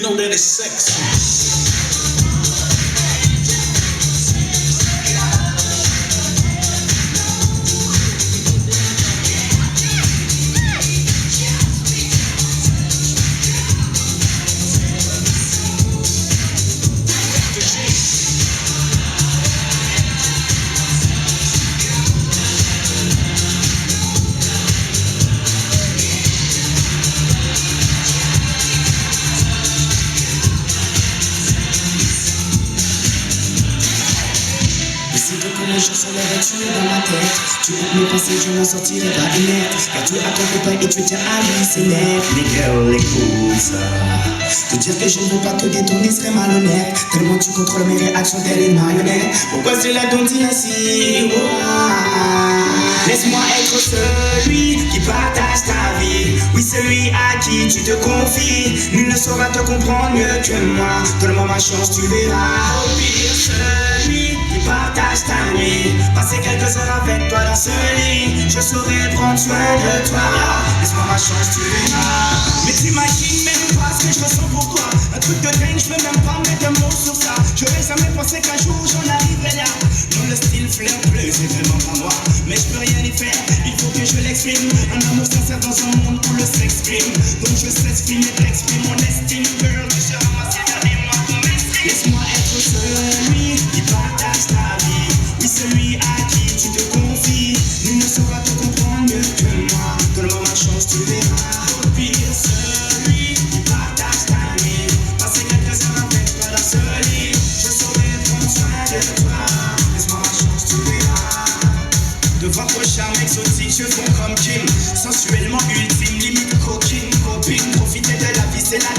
know that it's sexy. Les jours sont levés, tu es dans ma tête. Tu ôtes mes pensées, je m'en sortirai pas inerte. Car tu as ton copain et tu tiens à lui, c'est net. Mais girl, écoute ça. Te dire que je ne veux pas te détourner serait malhonnête. Tellement tu contrôles mes réactions, telle une marionnette. Pourquoi c'est la tontine ainsi? Laisse-moi être celui qui partage ta vie. Oui, celui à qui tu te confies. Nul ne saura te comprendre mieux que moi. Donne-moi ma chance, tu verras. Au pire, celui qui partage ta nuit. Passer quelques heures avec toi dans ce lit. Je saurai prendre soin de toi. Laisse-moi ma chance, tu verras. Mais t'imagines même pas ce que je ressens pour toi. Un truc de dingue, je peux même pas mettre un mot sur ça. J'aurais jamais pensé qu'un jour j'en arriverais là. Non, le style flair bleu, c'est vraiment pas moi. Mais je peux rien y faire, il faut que je l'exprime. Un amour sincère dans un monde où le sexe prime. Donc je sais exprimer, t'exprime mon estime. Girl, que je ramasse et moi ton mainstream. Laisse-moi être celui qui partage ta vie. Oui, celui à qui tu te confies. Nul ne saura te comprendre mieux que moi. Donne-moi ma chance, tu verras. Au pire, celui qui partage ta nuit. Passer quelques heures avec toi dans ce lit. Je saurai prendre soin de toi. Laisse-moi ma chance, tu verras. Devant ton charme exotique, je fonds comme Kim. Sensuellement ultime, limite coquine. Copine, profiter de la vie, c'est la